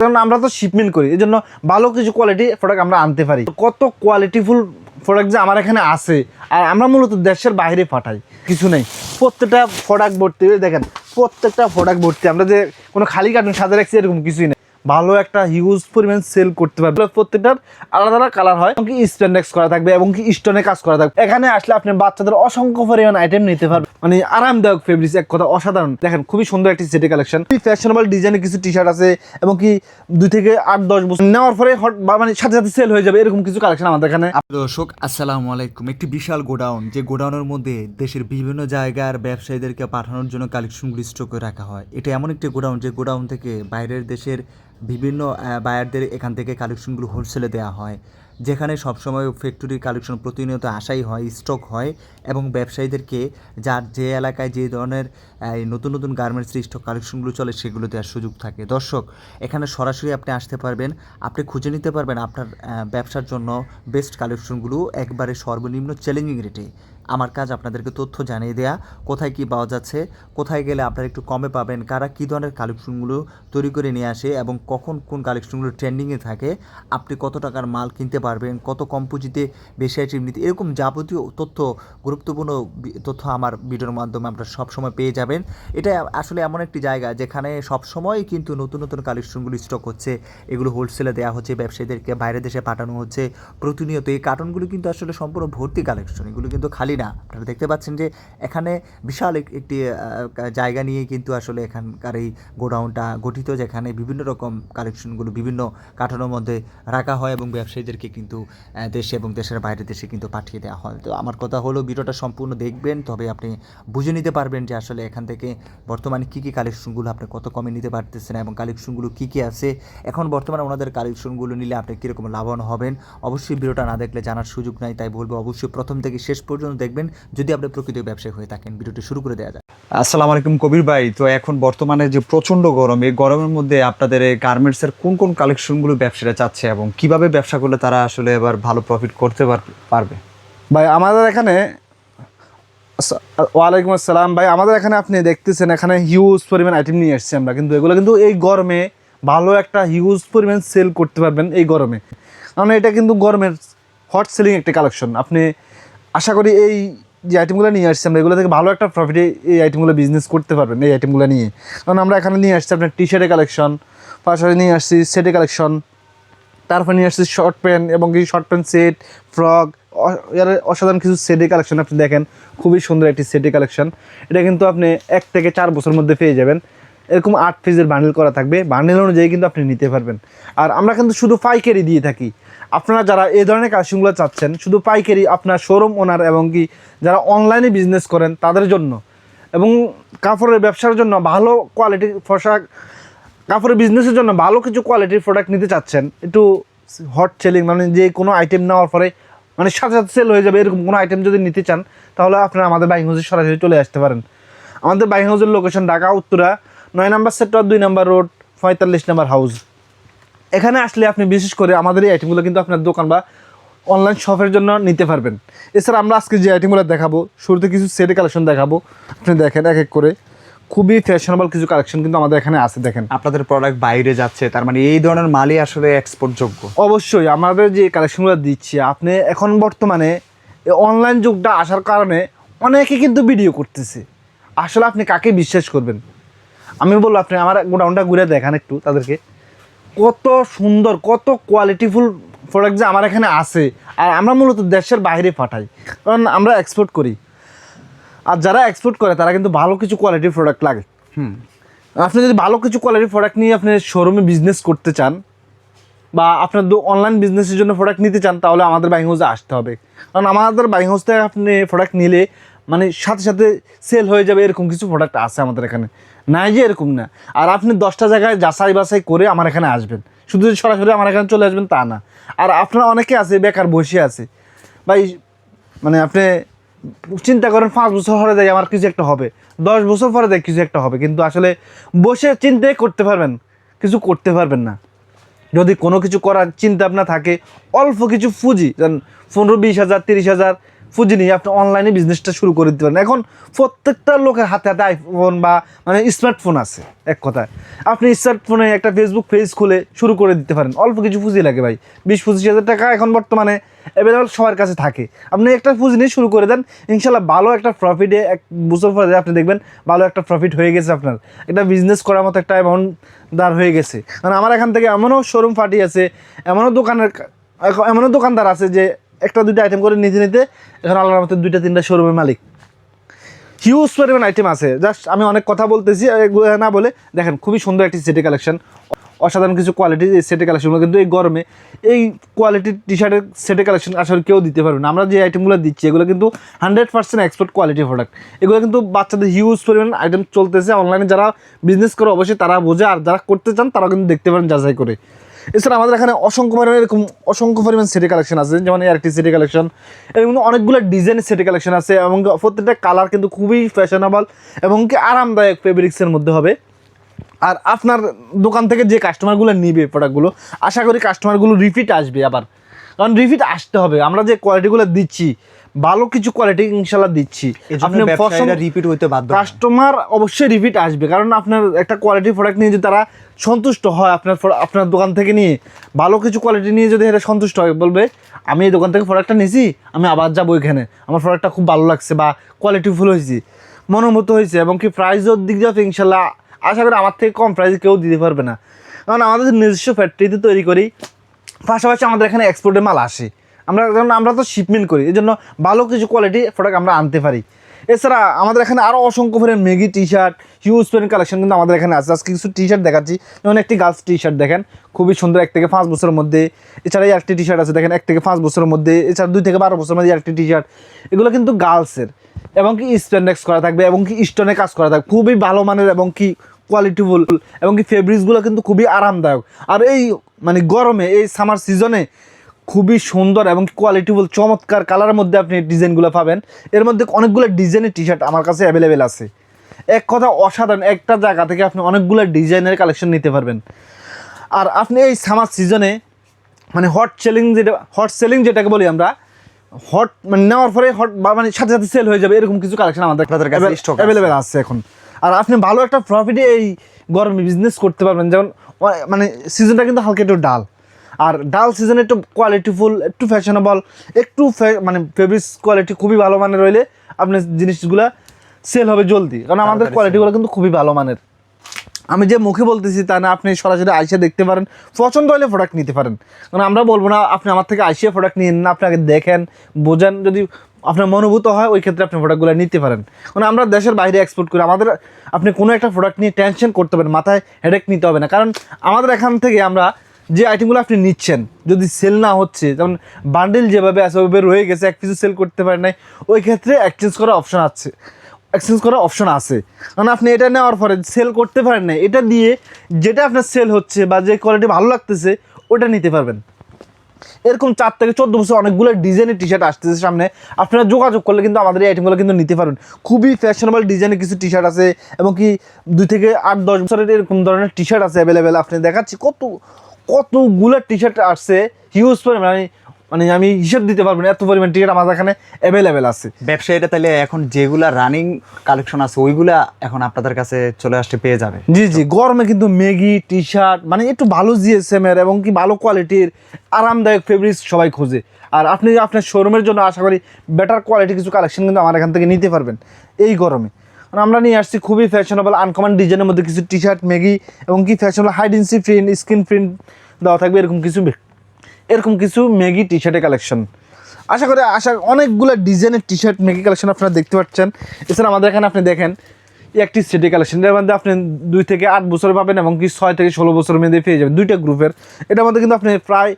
কারণ আমরা তো শিপমেন্ট করি, এই জন্য ভালো কিছু কোয়ালিটি প্রোডাক্ট আমরা আনতে পারি। কত কোয়ালিটিফুল প্রোডাক্ট যে আমার এখানে আছে, আর আমরা মূলত দেশের বাইরে পাঠাই, কিছু নেই। প্রত্যেকটা প্রোডাক্ট ভর্তি, দেখেন প্রত্যেকটা প্রোডাক্ট ভর্তি। আমরা যে কোনো খালি কার্টুন সাজা রাখছি এরকম কিছুই নেই। ভালো একটা হিউজ পরিমাণ সেল করতে পারবে। প্রত্যেকটার আলাদা আলাদা কালার হয় এবং কি স্প্যান্ডেক্স করা থাকবে এবং কি স্টোনে কাজ করা থাকবে। এখানে আসলে আপনি বাচ্চাদের অসংখ্য পরিমাণ আইটেম নিতে পারবেন, মানে আরামদায়ক ফেব্রিক্স, এক কথা অসাধারণ। দেখেন খুবই সুন্দর একটি সেটি কালেকশন, ফ্যাশনেবল ডিজাইনের কিছু টি শার্ট আছে এবং কি 2 থেকে 8-10 বছর নেওয়ার পরে মানে সাথে সাথে সেল হয়ে যাবে এরকম কিছু কালেকশন আমাদের এখানে। দর্শক আসসালামু আলাইকুম। একটি বিশাল গোডাউন, যে গোডাউনের মধ্যে দেশের বিভিন্ন জায়গার ব্যবসায়ীদেরকে পাঠানোর জন্য কালেকশনগুলি স্টক করে রাখা হয়। এটা এমন একটি গোডাউন যে গোডাউন থেকে বাইরের দেশের বিভিন্ন বায়ারদের এখান থেকে কালেকশনগুলো হোলসেলে দেওয়া হয়, যেখানে সবসময় ফ্যাক্টরির কালেকশন প্রতিনিয়ত আসাই হয়, স্টক হয় এবং ব্যবসায়ীদেরকে যার যে এলাকায় যে ধরনের নতুন নতুন গার্মেন্টসের স্টক কালেকশনগুলো চলে সেগুলো দেওয়ার সুযোগ থাকে। দর্শক, এখানে সরাসরি আপনি আসতে পারবেন, আপনি খুঁজে নিতে পারবেন আপনার ব্যবসার জন্য বেস্ট কালেকশনগুলো একবারে সর্বনিম্ন চ্যালেঞ্জিং রেটে। আমার কাজ আপনাদেরকে তথ্য জানিয়ে দেয়া, কোথায় কী পাওয়া যাচ্ছে, কোথায় গেলে আপনারা একটু কমে পাবেন, কারা কী ধরনের কালেকশনগুলো তৈরি করে নিয়ে আসে এবং কখন কোন কালেকশনগুলো ট্রেন্ডিংয়ে থাকে, আপনি কত টাকার মাল কিনতে পারবেন, কত কম পুঁজিতে বেশি আইটেম নিতে, এরকম যাবতীয় তথ্য, গুরুত্বপূর্ণ তথ্য আমার ভিডিওর মাধ্যমে আপনারা সবসময় পেয়ে যাবেন। এটা আসলে এমন একটি জায়গা যেখানে সবসময় কিন্তু নতুন নতুন কালেকশনগুলো স্টক হচ্ছে, এগুলো হোলসেলে দেওয়া হচ্ছে, ব্যবসায়ীদেরকে বাইরের দেশে পাঠানো হচ্ছে প্রতিনিয়ত। এই কার্টনগুলো কিন্তু আসলে সম্পূর্ণ ভর্তি কালেকশন, এগুলো কিন্তু খালি না। আপনারা দেখতে পাচ্ছেন যে এখানে বিশাল একটি জায়গা নিয়ে কিন্তু আসলে এখানকার এই গোডাউনটা গঠিত, যেখানে বিভিন্ন রকম কালেকশনগুলো বিভিন্ন কার্টনের মধ্যে রাখা হয় এবং ব্যবসায়ীদেরকে কিন্তু দেশে এবং দেশের বাইরের দেশে কিন্তু পাঠিয়ে দেওয়া হয়। তো আমার কথা হলো ভিডিওটা সম্পূর্ণ দেখবেন, তবে আপনি বুঝে নিতে পারবেন যে আসলে এখান থেকে বর্তমানে কী কী কালেকশনগুলো আপনি কত কমে নিতে পারতেছেন এবং কালেকশনগুলো কী কী আছে, এখন বর্তমানে ওনাদের কালেকশনগুলো নিলে আপনি কীরকম লাভবান হবেন। অবশ্যই ভিডিওটা না দেখলে জানার সুযোগ নাই, তাই বলবো অবশ্যই প্রথম থেকে শেষ পর্যন্ত দেখবেন যদি আপনি প্রকৃত ব্যবসায়ী হয়ে থাকেন। ভিডিওটি শুরু করে দেওয়া যায়। আসসালামু আলাইকুম কবির ভাই। তো এখন বর্তমানে যে প্রচণ্ড গরম, এই গরমের মধ্যে আপনাদের এই গার্মেন্টসের কোন কোন কালেকশনগুলো ব্যবসাটা চাচ্ছে এবং কিভাবে ব্যবসা করলে তারা আসলে এবার ভালো প্রফিট করতে পারবে? ভাই আমাদের এখানে, ওয়ালাইকুম আসসালাম ভাই, আমাদের এখানে আপনি দেখতেছেন এখানে হিউজ পরিমাণ আইটেম নিয়ে এসেছি আমরা, কিন্তু এগুলো কিন্তু এই গরমে ভালো একটা হিউজ পরিমাণ সেল করতে পারবেন এই গরমে, কারণ এটা কিন্তু গরমের হট সেলিং একটা কালেকশন। আপনি আশা করি এই যে আইটেমগুলো নিয়ে আসছি আমরা, এগুলো থেকে ভালো একটা প্রফিটে এই আইটেমগুলো বিজনেস করতে পারবেন এই আইটেমগুলো নিয়ে। কারণ আমরা এখানে নিয়ে আসছি আপনার টি শার্টের কালেকশন, পাশাপাশি নিয়ে আসছি সেটের কালেকশন, তারপর নিয়ে আসছি শর্ট প্যান্ট এবং কিছু শর্ট প্যান্ট সেট, ফ্রক, এর অসাধারণ কিছু সেটের কালেকশন। আপনি দেখেন খুবই সুন্দর একটি সেটের কালেকশন। এটা কিন্তু আপনি 1 থেকে 4 বছরের মধ্যে পেয়ে যাবেন। এরকম 8 পিসের বান্ডেল করা থাকবে, বান্ডেল অনুযায়ী কিন্তু আপনি নিতে পারবেন। আর আমরা কিন্তু শুধু পাইকারি দিয়ে থাকি। আপনারা যারা এই ধরনের কালেকশনগুলো চাচ্ছেন শুধু পাইকারি, আপনার শোরুম ওনার এবং কি যারা অনলাইনে বিজনেস করেন তাদের জন্য, এবং কাপড়ের ব্যবসার জন্য ভালো কোয়ালিটির পোশাক, কাপড়ের বিজনেসের জন্য ভালো কিছু কোয়ালিটির প্রোডাক্ট নিতে চাচ্ছেন, একটু হট সেলিং, মানে যে কোনো আইটেম নেওয়ার পরে মানে সাথে সাথে সেল হয়ে যাবে এরকম কোনো আইটেম যদি নিতে চান, তাহলে আপনারা আমাদের বাইং হাউসে সরাসরি চলে আসতে পারেন। আমাদের বাইং হাউসের লোকেশন ঢাকা উত্তরা 9 নম্বর সেক্টর, 2 নম্বর রোড, 45 নম্বর হাউস। এখানে আসলে আপনি বিশেষ করে আমাদের এই আইটেমগুলো কিন্তু আপনার দোকান বা অনলাইন শপের জন্য নিতে পারবেন। এছাড়া আমরা আজকে যে আইটেমগুলো দেখাবো, শুরুতে কিছু সেটের কালেকশন দেখাবো, আপনি দেখেন এক এক করে খুবই ফ্যাশনেবল কিছু কালেকশন কিন্তু আমাদের এখানে আছে। দেখেন আপনাদের প্রোডাক্ট বাইরে যাচ্ছে, তার মানে এই ধরনের মালই আসলে এক্সপোর্ট যোগ্য। অবশ্যই আমাদের যে কালেকশনগুলো দিচ্ছি, আপনি এখন বর্তমানে অনলাইন যুগটা আসার কারণে অনেকে কিন্তু ভিডিও করতেছে, আসলে আপনি কাকে বিশ্বাস করবেন? আমি বলবো আপনি আমার গোডাউনটা ঘুরে দেখান একটু তাদেরকে, কত সুন্দর কত কোয়ালিটিফুল প্রোডাক্ট যে আমার এখানে আছে। আর আমরা মূলত দেশের বাইরে পাঠাই, কারণ আমরা এক্সপোর্ট করি। আর যারা এক্সপোর্ট করে তারা কিন্তু ভালো কিছু কোয়ালিটির প্রোডাক্ট লাগে। আপনি যদি ভালো কিছু কোয়ালিটির প্রোডাক্ট নিয়ে আপনি শোরুমে বিজনেস করতে চান বা আপনার অনলাইন বিজনেসের জন্য প্রোডাক্ট নিতে চান, তাহলে আমাদের বাইং হাউসে আসতে হবে। কারণ আমাদের বাইং হাউস থেকে আপনি প্রোডাক্ট নিলে মানে সাথে সাথে সেল হয়ে যাবে এরকম কিছু প্রোডাক্ট আছে আমাদের এখানে, নাই যে এরকম না। আর আপনি 10টা জায়গায় যাচাই বাছাই করে আমার এখানে আসবেন, শুধু সরাসরি আমার এখানে চলে আসবেন তা না। আর আপনারা অনেকে আছে বেকার বসে আছে ভাই, মানে আপনি চিন্তা করেন 5 বছর পরে দেয় আমার কিছু একটা হবে, 10 বছর পরে দেয় কিছু একটা হবে, কিন্তু আসলে বসে চিন্তাই করতে পারবেন, কিছু করতে পারবেন না। যদি কোনো কিছু করার চিন্তা ভাবনা থাকে, অল্প কিছু পুঁজি, 15-20 হাজার 30 হাজার পুঁজি নিয়ে আপনি অনলাইনে বিজনেসটা শুরু করে দিতে পারেন। এখন প্রত্যেকটা লোকের হাতে হাতে আইফোন বা মানে স্মার্টফোন আছে, এক কথায় আপনি স্মার্টফোনে একটা ফেসবুক পেজ খুলে শুরু করে দিতে পারেন। অল্প কিছু পুঁজি লাগে ভাই, 20-25 হাজার টাকা এখন বর্তমানে অ্যাভেলেবল সবার কাছে থাকে। আপনি একটা পুঁজি নিয়ে শুরু করে দেন, ইনশাল্লাহ ভালো একটা প্রফিটে 1 বছর পরে আপনি দেখবেন ভালো একটা প্রফিট হয়ে গেছে, আপনার একটা বিজনেস করার মতো একটা অ্যামাউন্ট দাঁড় হয়ে গেছে। কারণ আমার এখান থেকে এমনও শোরুম পার্টি আছে, এমনও দোকানদার আছে যে একটা দুইটা আইটেম করে নিতে নিতে এখন আল্লাহর মতো 2-3টা শোরুমের মালিক। হিউজ পরিমাণ আইটেম আছে, জাস্ট আমি অনেক কথা বলতেছি না বলে দেখেন খুবই সুন্দর একটি সেটি কালেকশন, অসাধারণ কিছু কোয়ালিটির এই সেটের কালেকশনগুলো কিন্তু এই গরমে এই কোয়ালিটির টি শার্টের সেটের কালেকশন আসলে কেউ দিতে পারবে না। আমরা যে আইটেমগুলো দিচ্ছি এগুলো কিন্তু 100% এক্সপোর্ট কোয়ালিটির প্রোডাক্ট। এগুলো কিন্তু বাচ্চাদের হিউজ পরিমাণ আইটেম চলতেছে অনলাইনে, যারা বিজনেস করে অবশ্যই তারা বোঝে, আর যারা করতে চান তারা কিন্তু দেখতে পারেন যাচাই করে। এছাড়া আমাদের এখানে অসংখ্য পরিমাণ সেটি কালেকশন আছে, যেমন আরেকটি সেটি কালেকশন, এর মধ্যে অনেকগুলো ডিজাইনের সেটি কালেকশন আছে এবং প্রত্যেকটা কালার কিন্তু খুবই ফ্যাশনেবল এবং কি আরামদায়ক ফেব্রিক্সের মধ্যে হবে। আর আপনার দোকান থেকে যে কাস্টমারগুলো নিবে প্রোডাক্টগুলো, আশা করি কাস্টমারগুলো রিপিট আসবে আবার, কারণ রিপিট আসতে হবে। আমরা যে কোয়ালিটিগুলো দিচ্ছি ভালো কিছু কোয়ালিটি ইনশাল্লাহ দিচ্ছি, আপনি রিপিট হইতে বাধ্য, কাস্টমার অবশ্যই রিপিট আসবে। কারণ আপনার একটা কোয়ালিটি প্রোডাক্ট নিয়ে যদি তারা সন্তুষ্ট হয়, আপনার দোকান থেকে নিয়ে ভালো কিছু কোয়ালিটি নিয়ে যদি এরা সন্তুষ্ট হয়, বলবে আমি এই দোকান থেকে প্রোডাক্টটা নিয়েছি, আমি আবার যাবো এখানে, আমার প্রোডাক্টটা খুব ভালো লাগছে বা কোয়ালিটিফুল হয়েছে, মনোমত হয়েছে, এবং কি প্রাইসের দিক দিয়ে ইনশাল্লাহ আশা করি আমার থেকে কম প্রাইসে কেউ দিতে পারবে না। কারণ আমাদের নিজস্ব ফ্যাক্টরিতে তৈরি করি, পাশাপাশি আমাদের এখানে এক্সপোর্টের মাল আসে, আমরা তো শিপমেন্ট করি, এই জন্য ভালো কিছু কোয়ালিটি প্রোডাক্ট আমরা আনতে পারি। এছাড়া আমাদের এখানে আরও অসংখ্য পরিমাণ মেগি টি শার্ট, হিউজ পরিমাণ কালেকশন কিন্তু আমাদের এখানে আছে। আজকে কিছু টি শার্ট দেখাচ্ছি, যেমন একটি গার্লস টি শার্ট দেখেন খুবই সুন্দর, 1 থেকে 5 বছরের মধ্যে। এছাড়া এই একটি টি শার্ট আছে দেখেন 1 থেকে 5 বছরের মধ্যে। এছাড়া 2 থেকে 12 বছরের মধ্যে একটি টি শার্ট, এগুলো কিন্তু গার্লসের এবং কি স্প্যান্ডেক্স করা থাকবে এবং কি স্টোনে কাজ করা থাকবে, খুবই ভালো মানের এবং কি কোয়ালিটিফুল এবং কি ফেব্রিক্সগুলো কিন্তু খুবই আরামদায়ক। আর এই মানে গরমে এই সামার সিজনে খুবই সুন্দর এবং কোয়ালিটিফুল চমৎকার কালারের মধ্যে আপনি ডিজাইনগুলো পাবেন। এর মধ্যে অনেকগুলো ডিজাইনের টি শার্ট আমার কাছে অ্যাভেলেবেল আছে, এক কথা অসাধারণ। একটা জায়গা থেকে আপনি অনেকগুলো ডিজাইনের কালেকশন নিতে পারবেন। আর আপনি এই সামার সিজনে মানে হট সেলিং যেটাকে বলি আমরা, হট মানে নেওয়ার পরে হট বা মানে সাথে সাথে সেল হয়ে যাবে, এরকম কিছু কালেকশন আমাদের অ্যাভেলেবেল আছে এখন। আর আপনি ভালো একটা প্রফিটে এই গরমে বিজনেস করতে পারবেন। যেমন মানে সিজনটা কিন্তু হালকা একটু ডাল, আর ডাল সিজনে একটু কোয়ালিটিফুল, একটু ফ্যাশনেবল, একটু মানে ফেব্রিক্স কোয়ালিটি খুবই ভালো মানের রইলে আপনার জিনিসগুলো সেল হবে জলদি, কারণ আমাদের কোয়ালিটিগুলো কিন্তু খুবই ভালো মানের। আমি যে মুখে বলতেছি তা না, আপনি সরাসরি আইসে দেখতে পারেন, পছন্দ হলে প্রোডাক্ট নিতে পারেন। কারণ আমরা বলবো না আপনি আমার থেকে আইসে প্রোডাক্ট নিন না, আপনাকে দেখেন বোঝেন, যদি আপনার মনোভূত হয় ওই ক্ষেত্রে আপনি প্রোডাক্টগুলো নিতে পারেন। কারণ আমরা দেশের বাইরে এক্সপোর্ট করি, আমাদের আপনি কোনো একটা প্রোডাক্ট নিয়ে টেনশন করতে পারেন, মাথায় হেডেক নিতে হবে না। কারণ আমাদের এখান থেকে আমরা যে আইটেমগুলো আপনি নিচ্ছেন যদি সেল না হচ্ছে, যেমন বান্ডেল যেভাবে আছে ওইভাবে রয়ে গেছে, এক কিছু সেল করতে পারেন নাই, ওই ক্ষেত্রে এক্সচেঞ্জ করার অপশন আছে। কারণ আপনি এটা নেওয়ার পরে সেল করতে পারেন না, এটা দিয়ে যেটা আপনার সেল হচ্ছে বা যে কোয়ালিটি ভালো লাগতেছে ওটা নিতে পারবেন। এরকম 4 থেকে 14 বছর অনেকগুলো ডিজাইনের টি শার্ট আসতেছে সামনে, আপনারা যোগাযোগ করলে কিন্তু আমাদের এই আইটেমগুলো কিন্তু নিতে পারবেন। খুবই ফ্যাশনেবল ডিজাইনের কিছু টি শার্ট আছে এবং কি 2 থেকে 8-10 বছরের এরকম ধরনের টি শার্ট আছে অ্যাভেলেবেল। আপনি দেখাচ্ছি কতগুলো টি শার্ট আসছে, হিউজ পরিমাণ, মানে আমি হিসাব দিতে পারবো না, এত পরিমাণ টি শার্ট আমাদের এখানে অ্যাভেলেবেল আছে। ব্যবসায়ীরা তাহলে এখন যেগুলা রানিং কালেকশন আছে ওইগুলা এখন আপনাদের কাছে চলে আসতে পেয়ে যাবে। জি, গরমে কিন্তু মেগি টি শার্ট মানে একটু ভালো জিএসএম এর এবং কি ভালো কোয়ালিটির আরামদায়ক ফেব্রিক্স সবাই খোঁজে। আর আপনি আপনার শোরুমের জন্য আশা করি বেটার কোয়ালিটি কিছু কালেকশন কিন্তু আমার এখান থেকে নিতে পারবেন এই গরমে। কারণ আমরা নিয়ে আসছি খুবই ফ্যাশনেবল আনকমন ডিজাইনের মধ্যে কিছু টি শার্ট মেগি এবং কি fashionable high density print, screen print দেওয়া থাকবে, এরকম কিছু মেগি টি শার্টের কালেকশন। আশা করি অনেকগুলো ডিজাইনের টি শার্ট মেগি কালেকশন আপনারা দেখতে পাচ্ছেন। এছাড়া আমাদের এখানে আপনি দেখেন একটি সেটি কালেকশন, এর মধ্যে আপনি 2 থেকে 8 বছর পাবেন এবং কি 6 থেকে 16 বছরের মধ্যে পেয়ে যাবেন, 2টা গ্রুপের। এটার মধ্যে কিন্তু আপনি প্রায়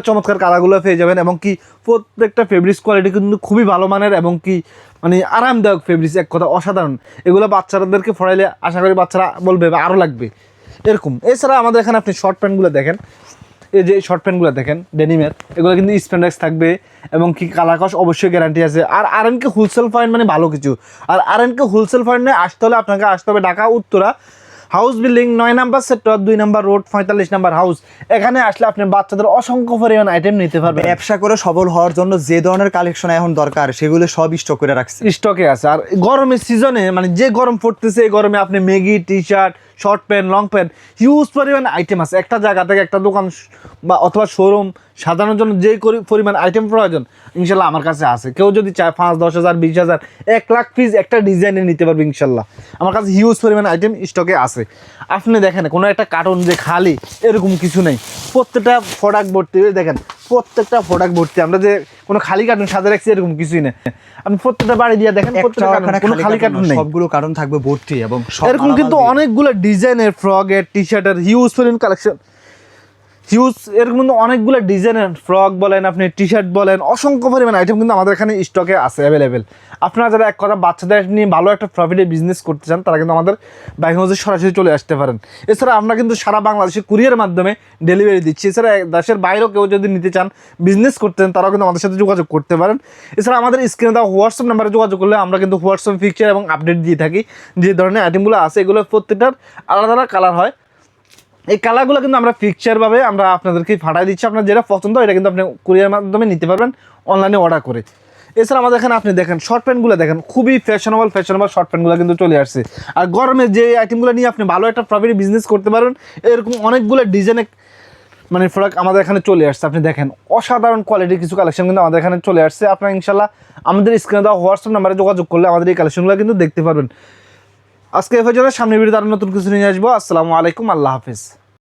চমৎকার কালারগুলো পেয়ে যাবেন এবং কি প্রত্যেকটা ফেব্রিক্স কোয়ালিটি কিন্তু খুবই ভালো মানের এবং কি মানে আরামদায়ক ফেব্রিক্স, এক কথা অসাধারণ। এগুলো বাচ্চাদেরকে পড়াইলে আশা করি বাচ্চারা বলবে আরও লাগবে এরকম। এছাড়া আমাদের এখানে আপনি শর্ট প্যান্টগুলো দেখেন, এই যে শর্ট প্যান্টগুলো দেখেন ডেনিমের, এগুলো কিন্তু স্প্যান্ডেক্স থাকবে এবং কি কালার কস অবশ্যই গ্যারান্টি আছে। আর আরএনকে হোলসেল পয়েন্ট মানে ভালো কিছু, আর আরএনকে হোলসেল পয়েন্টে আসতে হলে আপনাকে আসতে হবে Dhaka Uttara house building 9 number sector 2 number road 45 number house. এখানে আসলে আপনি বাচ্চাদের অসংখ্য পরিমাণ আইটেম নিতে পারবেন। ব্যবসা করে সফল হওয়ার জন্য যে ধরনের কালেকশন এখন দরকার সেগুলো সব স্টক করে রাখছে। স্টকে আছে। আর গরমের সিজনে মানে যে গরম পড়তেছে এই গরমে আপনি Maggi, T shirt, short pant, long pant huge পরিমাণ আইটেম আছে। একটা জায়গা থেকে একটা দোকান বা অথবা শোরুম সাজানোর জন্য যে পরিমাণ আইটেম প্রয়োজন ইনশাল্লাহ আমার কাছে আছে। কেউ যদি চায় 5-10 হাজার 20 হাজার 1 লাখ পিস একটা ডিজাইনে নিতে পারবে ইনশাল্লাহ। আমার কাছে হিউজ পরিমাণ আইটেম স্টকে আছে। আপনি দেখেন কোনো একটা কার্টন যে খালি এরকম কিছু নেই, প্রত্যেকটা প্রোডাক্ট ভর্তি। দেখেন প্রত্যেকটা প্রোডাক্ট ভর্তি। আমরা যে কোনো খালি কার্টন সাজা রাখছি এরকম কিছুই নেই। আপনি প্রত্যেকটা বাড়ি দিয়ে দেখেন প্রত্যেকটা কার্টন, কোনো খালি কার্টন নেই, সবগুলো কার্টন থাকবে ভর্তি এবং এরকম কিন্তু অনেকগুলো ডিজাইনের ফ্রকের, টি শার্টের হিউজ পরিমাণ কালেকশন, হিউজ এরকম কিন্তু অনেকগুলো ডিজাইনের ফ্রক বলেন, আপনি টি শার্ট বলেন, অসংখ্য পরিমাণ আইটেম কিন্তু আমাদের এখানে স্টকে আছে অ্যাভেলেবেল। আপনারা যারা এক কথা বাচ্চাদের নিয়ে ভালো একটা প্রফিটে বিজনেস করতে চান তারা কিন্তু আমাদের বাইকহাউসে সরাসরি চলে আসতে পারেন। এছাড়া আমরা কিন্তু সারা বাংলাদেশে কুরিয়ার মাধ্যমে ডেলিভারি দিচ্ছি। এছাড়া দেশের বাইরেও কেউ যদি নিতে চান, বিজনেস করতে চান, তারাও কিন্তু আমাদের সাথে যোগাযোগ করতে পারেন। এছাড়া আমাদের স্ক্রিনে দেওয়া হোয়াটসঅ্যাপ নাম্বারে যোগাযোগ করলে আমরা কিন্তু হোয়াটসঅ্যাপ পিকচার এবং আপডেট দিয়ে থাকি। যে ধরনের আইটেমগুলো আছে এগুলো প্রত্যেকটার আলাদা আলাদা কালার হয়। এই কালারগুলো কিন্তু আমরা পিকচারভাবে আমরা আপনাদেরকে পাঠিয়ে দিচ্ছি। আপনার যেটা পছন্দ এটা কিন্তু আপনি কুরিয়ার মাধ্যমে নিতে পারবেন অনলাইনে অর্ডার করে। এছাড়া আমাদের এখানে আপনি দেখেন শর্ট প্যান্টগুলো দেখেন, খুবই ফ্যাশনেবল শর্ট প্যান্টগুলো কিন্তু চলে আসছে। আর গরমে যে আইটেমগুলো নিয়ে আপনি ভালো একটা প্রফিট বিজনেস করতে পারেন এরকম অনেকগুলো ডিজাইনে মানে প্রোডাক্ট আমাদের এখানে চলে আসছে। আপনি দেখেন অসাধারণ কোয়ালিটির কিছু কালেকশন কিন্তু আমাদের এখানে চলে আসছে। আপনারা ইনশাল্লাহ আমাদের স্ক্রিনে দেওয়া হোয়াটসঅ্যাপ নাম্বারে যোগাযোগ করলে আমাদের এই কালেকশনগুলো কিন্তু দেখতে পারবেন। আজকে এ পর্যন্ত, সামনের ভিডিওতে আরও নতুন কিছু নিয়ে আসবো। আসসালামু আলাইকুম, আল্লাহ হাফিজ।